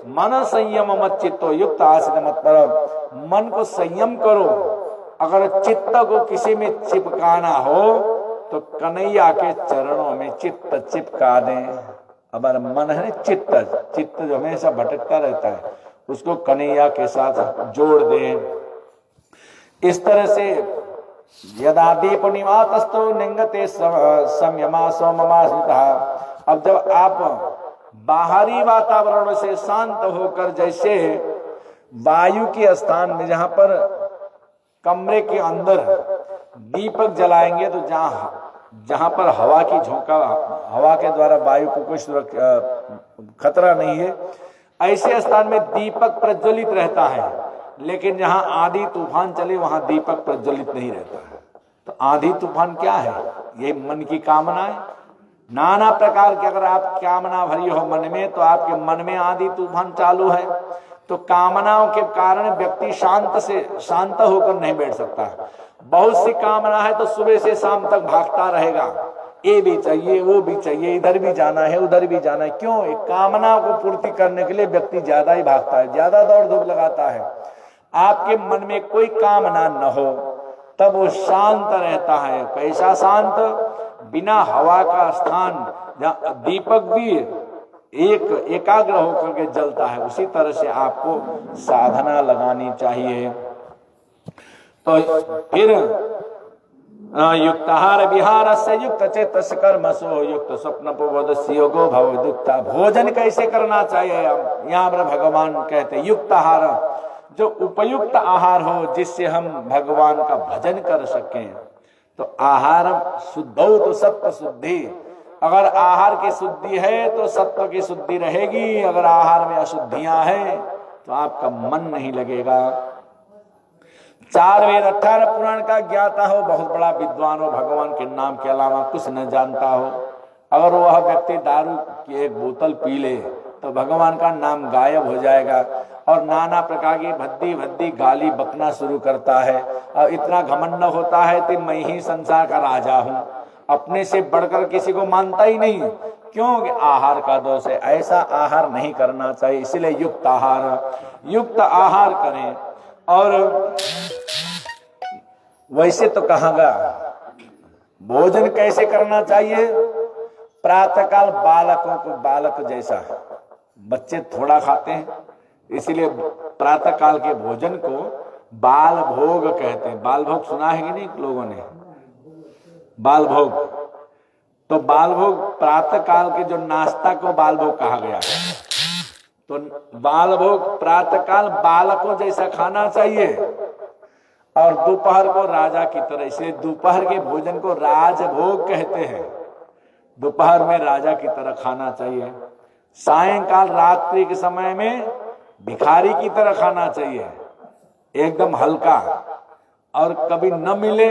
मन संयम मत चित्तो युक्त आसित मत पर, मन को संयम करो। अगर चित्त को किसी में चिपकाना हो तो कन्हैया के चरणों में चित्त चिपका दें। अगर मन है चित्त जो हमेशा भटकता रहता है, उसको कन्हैया के साथ जोड़ दें। इस तरह से यदा दीप निवातस्तो निंगते संयमा सोममास्मिता। अब जब आप बाहरी वातावरण से शांत होकर, जैसे वायु के स्थान में जहां पर कमरे के अंदर दीपक जलाएंगे तो जहां पर हवा की झोंका, हवा के द्वारा वायु को कुछ खतरा नहीं है, ऐसे स्थान में दीपक प्रज्वलित रहता है। लेकिन जहां आंधी तूफान चले वहां दीपक प्रज्वलित नहीं रहता है। तो आंधी तूफान क्या है? ये मन की कामनाएं, नाना प्रकार की। अगर आप कामना भरी हो मन में, तो आपके मन में आंधी तूफान चालू है, तो कामनाओं के कारण व्यक्ति शांत होकर नहीं बैठ सकता। बहुत सी कामना है तो सुबह से शाम तक भागता रहेगा, ये भी चाहिए, वो भी चाहिए, इधर भी जाना है, उधर भी जाना है। क्यों? एक कामना को पूर्ति करने के लिए व्यक्ति ज्यादा ही भागता है, ज्यादा दौड़ धूप लगाता है। आपके मन में कोई कामना न हो तब वो शांत रहता है। कैसा शांत? बिना हवा का स्थान, जहाँ दीपक भी एकाग्र होकर के जलता है, उसी तरह से आपको साधना लगानी चाहिए। तो फिर युक्ताहार विहार से युक्त चेतस कर्मसो युक्त स्वप्न प्रबोधस्य योगो भवदुक्ता। भोजन कैसे करना चाहिए? यहाँ पर भगवान कहते युक्ताहार, जो उपयुक्त आहार हो, जिससे हम भगवान का भजन कर सकें। तो आहार शुद्ध हो तो सत्व शुद्धि। अगर आहार की शुद्धि है तो सत्व की शुद्धि रहेगी। अगर आहार में अशुद्धियां हैं तो आपका मन नहीं लगेगा। 4 वेद 18 पुराण का ज्ञाता हो, बहुत बड़ा विद्वान हो, भगवान के नाम के अलावा कुछ न जानता हो, अगर वह व्यक्ति दारू की एक बोतल पी ले तो भगवान का नाम गायब हो जाएगा और नाना प्रकार की भद्दी भद्दी गाली बकना शुरू करता है। और इतना घमंड होता है कि मैं ही संसार का राजा हूँ, अपने से बढ़कर किसी को मानता ही नहीं। क्यों? आहार का दोष है। ऐसा आहार नहीं करना चाहिए। इसलिए युक्त आहार करें। और वैसे तो कहागा भोजन कैसे करना चाहिए? प्रातःकाल बालकों को, बालक जैसा बच्चे थोड़ा खाते हैं, इसलिए प्रातःकाल के भोजन को बाल भोग कहते हैं। बाल भोग सुना है कि नहीं लोगों ने? बाल भोग, तो बाल भोग प्रातःकाल के जो नाश्ता को बाल भोग कहा गया है। तो बाल भोग प्रातःकाल बालकों जैसा खाना चाहिए और दोपहर को राजा की तरह। इसलिए दोपहर के भोजन को राजभोग कहते हैं। दोपहर में राजा की तरह खाना चाहिए। सायंकाल रात्रि के समय में भिखारी की तरह खाना चाहिए, एकदम हल्का। और कभी न मिले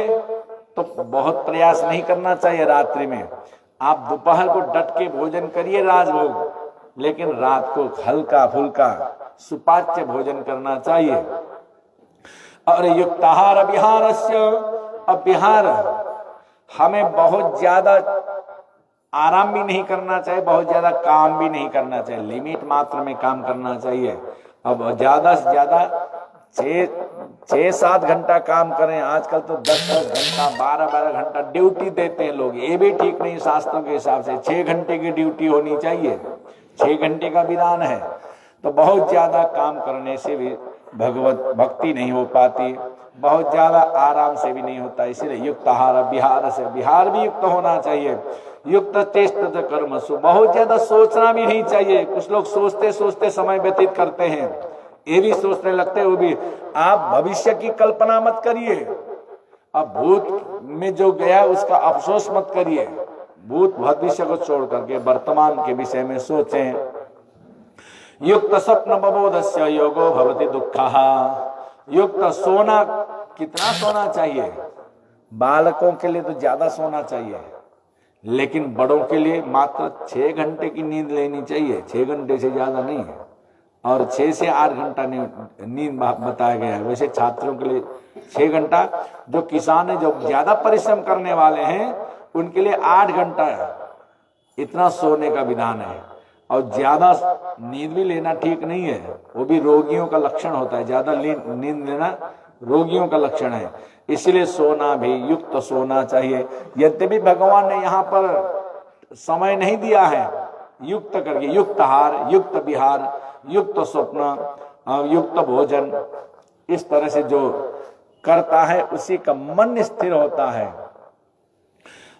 तो बहुत प्रयास नहीं करना चाहिए रात्रि में। आप दोपहर को डट के भोजन करिए राजभोग, लेकिन रात को हल्का फुल्का सुपाच्य भोजन करना चाहिए। और युक्ताहार विहारस्य, अब विहार हमें बहुत ज्यादा आराम भी नहीं करना चाहिए, बहुत ज्यादा काम भी नहीं करना चाहिए, लिमिट मात्र में काम करना चाहिए। अब ज्यादा से ज्यादा 6-7 घंटा काम करें। आजकल तो 10-10 घंटा 12-12 घंटा ड्यूटी देते हैं लोग, ये भी ठीक नहीं। शास्त्रों के हिसाब से 6 घंटे की ड्यूटी होनी चाहिए, 6 घंटे का विधान है। तो बहुत ज्यादा काम करने से भी भगवत भक्ति नहीं हो पाती, बहुत ज्यादा आराम से भी नहीं होता। इसीलिए युक्त आहार विहार से, विहार भी युक्त होना चाहिए। युक्त चेष्ट कर्मसु, बहुत ज्यादा सोचना भी नहीं चाहिए। कुछ लोग सोचते सोचते समय व्यतीत करते हैं, ये भी सोचने लगते हैं। वो भी आप भविष्य की कल्पना मत करिए, अब भूत में जो गया उसका अफसोस मत करिए। भूत भविष्य को छोड़ करके वर्तमान के विषय में सोचें। युक्त स्वप्न प्रबोधस्य योगो भवति दुःखः। युक्त सोना, कितना सोना चाहिए? बालकों के लिए तो ज्यादा सोना चाहिए, लेकिन बड़ों के लिए मात्र 6 घंटे की नींद लेनी चाहिए, 6 घंटे से ज्यादा नहीं है। और 6 से 8 घंटा नींद बताया गया है। वैसे छात्रों के लिए 6 घंटा, जो किसान है, जो ज्यादा परिश्रम करने वाले हैं, उनके लिए 8 घंटा इतना सोने का विधान है। और ज्यादा नींद भी लेना ठीक नहीं है, वो भी रोगियों का लक्षण होता है। ज्यादा नींद लेना रोगियों का लक्षण है। इसलिए सोना भी युक्त सोना चाहिए। यद्यपि भगवान ने यहाँ पर समय नहीं दिया है, युक्त करके युक्त आहार, युक्त विहार, युक्त स्वप्न युक्त भोजन, इस तरह से जो करता है उसी का मन स्थिर होता है।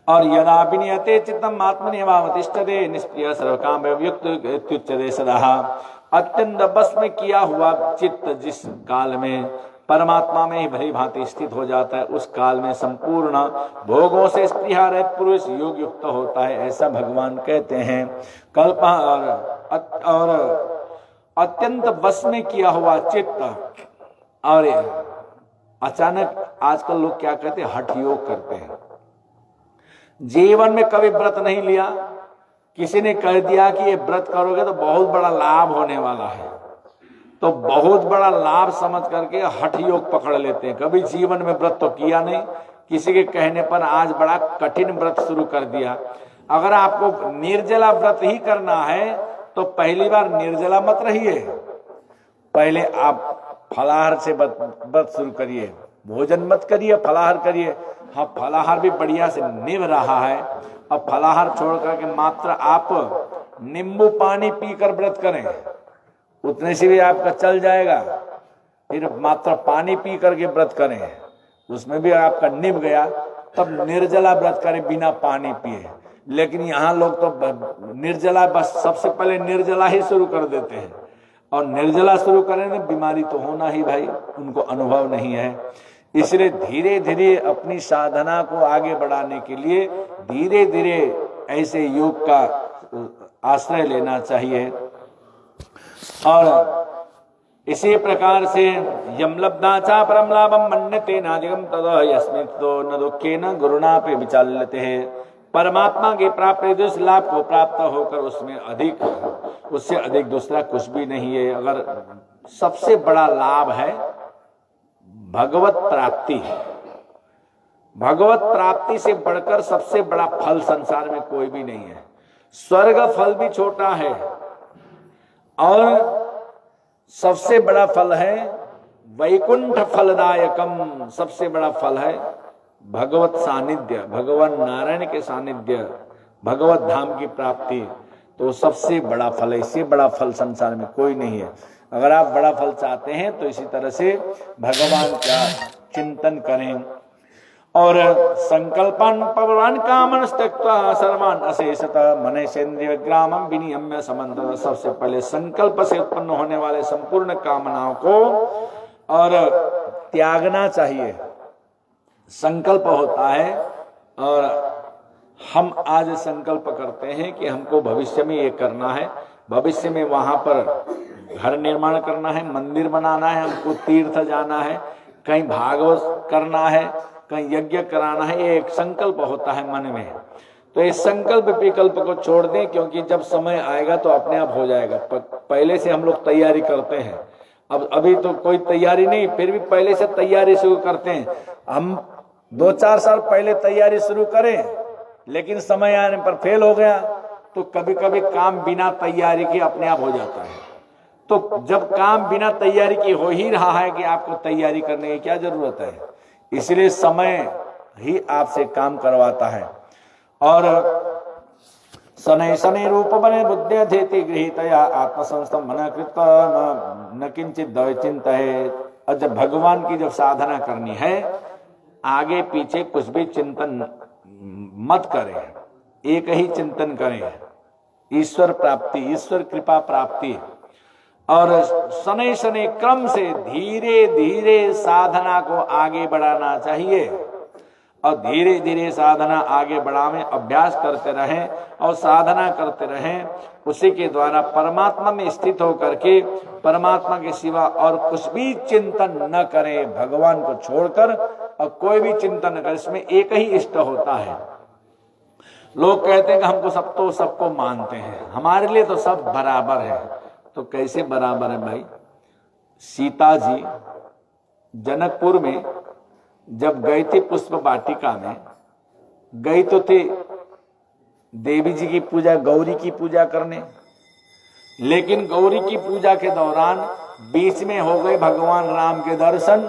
और यदा विनियते चित्तम आत्मनियमावतिष्ठते निष्क्रिय सर्वकाम युक्त इत्युच्यते सदा। अत्यंत बस में किया हुआ चित्त जिस काल में परमात्मा में ही भली भांति स्थित हो जाता है, उस काल में संपूर्ण भोगों से स्पृहा रहित पुरुष योग युक्त होता है, ऐसा भगवान कहते हैं। कल्प और अत्यंत बस में किया हुआ चित्त। और अचानक आजकल लोग क्या कहते हैं, हठ योग करते हैं। जीवन में कभी व्रत नहीं लिया, किसी ने कह दिया कि ये व्रत करोगे तो बहुत बड़ा लाभ होने वाला है, तो बहुत बड़ा लाभ समझ करके हठ योग पकड़ लेते हैं। कभी जीवन में व्रत तो किया नहीं, किसी के कहने पर आज बड़ा कठिन व्रत शुरू कर दिया। अगर आपको निर्जला व्रत ही करना है तो पहली बार निर्जला मत रहिए, पहले आप फलाहार से व्रत शुरू करिए, भोजन मत करिए, फलाहार करिए। हाँ, फलाहार भी बढ़िया से निभ रहा है। अब फलाहार छोड़ करके मात्र आप नींबू पानी पीकर व्रत करें, उतने से भी आपका चल जाएगा। फिर मात्र पानी पी करके व्रत करें, उसमें भी आपका निभ गया, तब निर्जला व्रत करें बिना पानी पिए। लेकिन यहाँ लोग तो निर्जला, बस सबसे पहले निर्जला ही शुरू कर देते हैं, और निर्जला शुरू करें तो बीमारी तो होना ही भाई, उनको अनुभव नहीं है। इसलिए धीरे धीरे अपनी साधना को आगे बढ़ाने के लिए धीरे धीरे ऐसे योग का आश्रय लेना चाहिए। और इसी प्रकार से यम लब्धाचा परम लाभम मन्यते नाधिकम तद यस्मितो न दुखेन गुरुणा पे विचाल्यते है। परमात्मा के प्राप्त जिस लाभ को प्राप्त होकर उसमें अधिक, उससे अधिक दूसरा कुछ भी नहीं है। अगर सबसे बड़ा लाभ है भगवत प्राप्ति, भगवत प्राप्ति से बढ़कर सबसे बड़ा फल संसार में कोई भी नहीं है। स्वर्ग फल भी छोटा है और सबसे बड़ा फल है वैकुंठ फलदायकम, सबसे बड़ा फल है भगवत सानिध्य, भगवान नारायण के सानिध्य, भगवत धाम की प्राप्ति। तो सबसे बड़ा फल है, इससे बड़ा फल संसार में कोई नहीं है। अगर आप बड़ा फल चाहते हैं तो इसी तरह से भगवान का चिंतन करें। और संकल्पन पवन कामन त्यक्त्वा सर्वान अशेषत मनेशेन्द्रिय ग्रामम विनियम्य समन्त। सबसे पहले संकल्प से उत्पन्न होने वाले संपूर्ण कामनाओं को और त्यागना चाहिए। संकल्प होता है, और हम आज संकल्प करते हैं कि हमको भविष्य में ये करना है, भविष्य में वहां पर घर निर्माण करना है, मंदिर बनाना है, हमको तीर्थ जाना है, कहीं भागवत करना है, कहीं यज्ञ कराना है, ये एक संकल्प होता है मन में। तो इस संकल्प विकल्प को छोड़ दें, क्योंकि जब समय आएगा तो अपने आप हो जाएगा। पहले से हम लोग तैयारी करते हैं, अब अभी तो कोई तैयारी नहीं, फिर भी पहले से तैयारी शुरू करते हैं। हम 2-4 साल पहले तैयारी शुरू करें, लेकिन समय आने पर फेल हो गया, तो कभी कभी काम बिना तैयारी के अपने आप हो जाता है। तो जब काम बिना तैयारी के हो ही रहा है कि आपको तैयारी करने की क्या जरूरत है। इसलिए समय ही आपसे काम करवाता है। और शनै शनै रूप बने बुद्धि धेति गृहीतया आत्मसंस्थम मन कृत न किंचित दय चिंत है। और जब भगवान की जब साधना करनी है, आगे पीछे कुछ भी चिंतन मत करें, एक ही चिंतन करें, ईश्वर प्राप्ति, ईश्वर कृपा प्राप्ति। और शनै शनै क्रम से धीरे धीरे साधना को आगे बढ़ाना चाहिए, और धीरे धीरे साधना आगे बढ़ावे, अभ्यास करते रहें और साधना करते रहें। उसी के द्वारा परमात्मा में स्थित होकर के परमात्मा के सिवा और कुछ भी चिंतन न करें, भगवान को छोड़कर और कोई भी चिंतन न करें। इसमें एक ही इष्ट होता है। लोग कहते हैं कि हमको सब तो सबको मानते हैं, हमारे लिए तो सब बराबर है। तो कैसे बराबर है भाई? सीता जी जनकपुर में जब गए थे पुष्प वाटिका में, गई तो थे देवी जी की पूजा, गौरी की पूजा करने, लेकिन गौरी की पूजा के दौरान बीच में हो गए भगवान राम के दर्शन।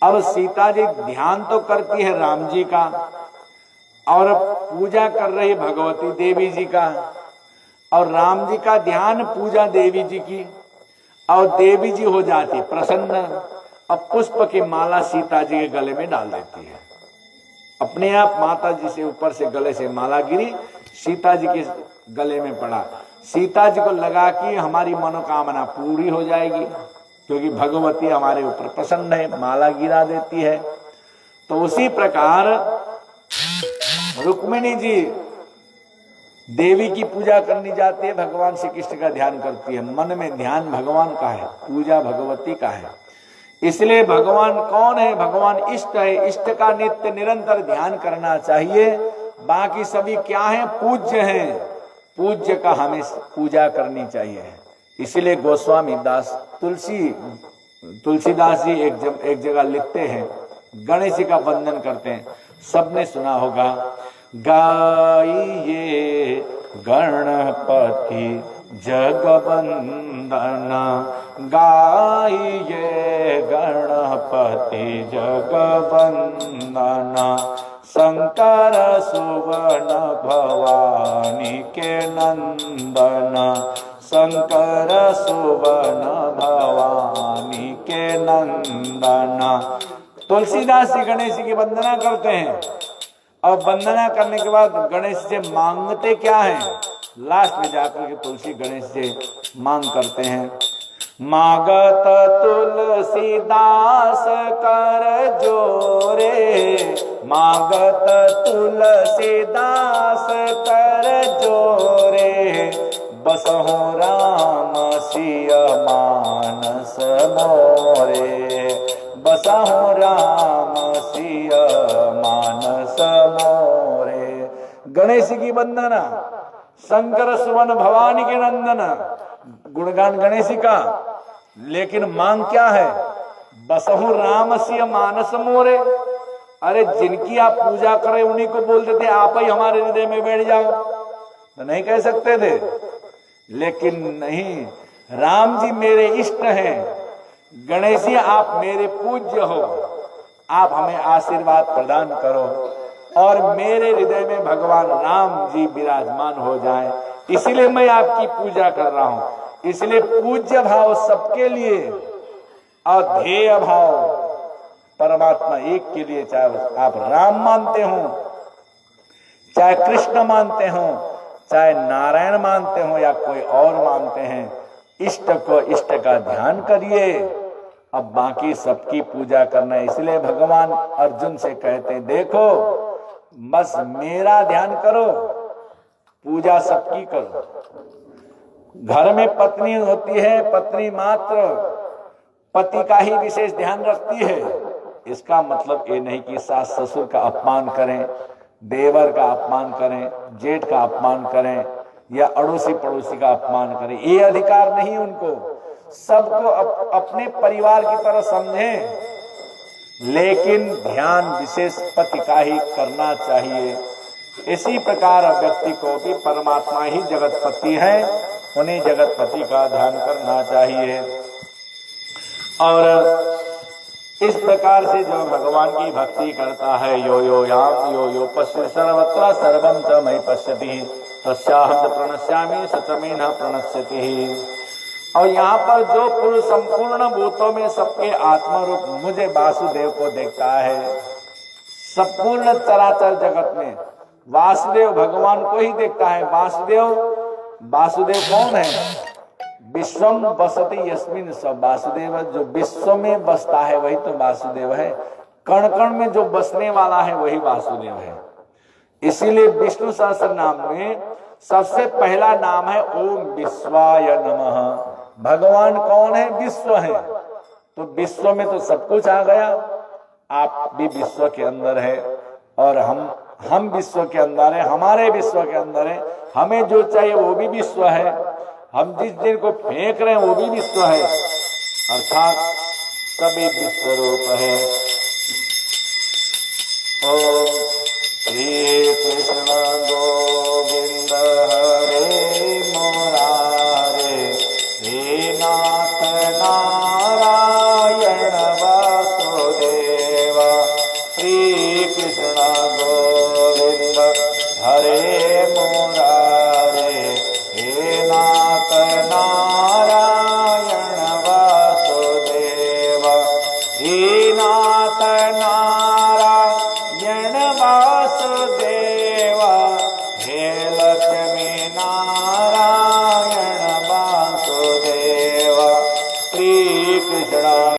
अब सीता जी ध्यान तो करती है राम जी का और पूजा कर रही भगवती देवी जी का, और राम जी का ध्यान पूजा देवी जी की, और देवी जी हो जाती प्रसन्न। अब पुष्प की माला सीता जी के गले में डाल देती है। अपने आप माता जी से ऊपर से गले से माला गिरी, सीता जी के गले में पड़ा। सीता जी को लगा कि हमारी मनोकामना पूरी हो जाएगी, क्योंकि भगवती हमारे ऊपर प्रसन्न है, माला गिरा देती है। तो उसी प्रकार रुक्मिणी जी देवी की पूजा करनी जाती है, भगवान श्री कृष्ण का ध्यान करती है। मन में ध्यान भगवान का है, पूजा भगवती का है। इसलिए भगवान कौन है? भगवान इष्ट है। इष्ट का नित्य निरंतर ध्यान करना चाहिए। बाकी सभी क्या है? पूज्य हैं। पूज्य का हमें पूजा करनी चाहिए। इसलिए गोस्वामी दास तुलसीदास जी एक जगह लिखते हैं, गणेश जी का वंदन करते हैं। सबने सुना होगा, गाइए गणपति जगवंदना, गाइए गणपति जगवंदना, शंकर सुवन भवानी के नंदना, शंकर सुवन भवानी के नंदना। तुलसीदास जी गणेश जी की वंदना करते हैं, और वंदना करने के बाद गणेश से मांगते क्या है? लास्ट में जाकर के तुलसी गणेश से मांग करते हैं, मागत तुलसीदास कर जोरे, मागत तुलसीदास कर जोरे, बसहु राम सिय मानस मोरे, बसहु राम सिय मानस मोरे। गणेश की वंदना, शंकर सुवन भवानी के नंदना, गुणगान गणेश का। लेकिन मांग क्या है? बसहु राम सिय मानस मोरे। अरे जिनकी आप पूजा करें उन्हीं को बोलते थे आप ही हमारे हृदय में बैठ जाओ, तो नहीं कह सकते थे? लेकिन नहीं, राम जी मेरे इष्ट हैं, गणेश जी आप मेरे पूज्य हो, आप हमें आशीर्वाद प्रदान करो और मेरे हृदय में भगवान राम जी विराजमान हो जाएं, इसलिए मैं आपकी पूजा कर रहा हूं। इसलिए पूज्य भाव सबके लिए और ध्येय भाव परमात्मा एक के लिए, चाहे आप राम मानते हो, चाहे कृष्ण मानते हो, चाहे नारायण मानते हो या कोई और मानते हैं, इष्ट को इष्ट का ध्यान करिए। अब बाकी सबकी पूजा करना है। इसलिए भगवान अर्जुन से कहते हैं, देखो बस मेरा ध्यान करो, पूजा सबकी करो। घर में पत्नी होती है, पत्नी मात्र पति का ही विशेष ध्यान रखती है। इसका मतलब ये नहीं कि सास ससुर का अपमान करें, देवर का अपमान करें, जेठ का अपमान करें या अड़ोसी पड़ोसी का अपमान करें, ये अधिकार नहीं उनको। सबको अपने परिवार की तरह समझें, लेकिन ध्यान विशेष पति का ही करना चाहिए। इसी प्रकार व्यक्ति को भी परमात्मा ही जगतपति है, उन्हें जगतपति का ध्यान करना चाहिए। और इस प्रकार से जो भगवान की भक्ति करता है, यो यो याम यो यो पश्य सर्वत्र सर्वं च मयि पश्यति, तस्याहं प्रणश्यामि स च मे न प्रणश्यति। और यहाँ पर जो पुरुष संपूर्ण भूतों में सबके आत्मा रूप मुझे वासुदेव को देखता है, संपूर्ण चराचर जगत में वासुदेव भगवान को ही देखता है। वासुदेव कौन है? विश्वम बसति यस्मिन् स वासुदेव। जो विश्व में बसता है वही तो वासुदेव है। कण कण में जो बसने वाला है वही वासुदेव है। इसीलिए विष्णु सहस्त्र नाम में सबसे पहला नाम है ओम विश्वाय नमः। भगवान कौन है? विश्व है। तो विश्व में तो सब कुछ आ गया, आप भी विश्व के अंदर है और हम विश्व के अंदर है, हमारे विश्व के अंदर है। हमें जो चाहिए वो भी विश्व है, हम जिस दिन को फेंक रहे हैं वो भी विश्व है, अर्थात सभी विश्व रूप है। ओम श्री कृष्ण गोविंद हरे मुरारे, हे नाथ नारायण वासुदेव। श्री कृष्ण गोविंद हरे मुरारे, हे नाथ नारायण हे नाथ नारायण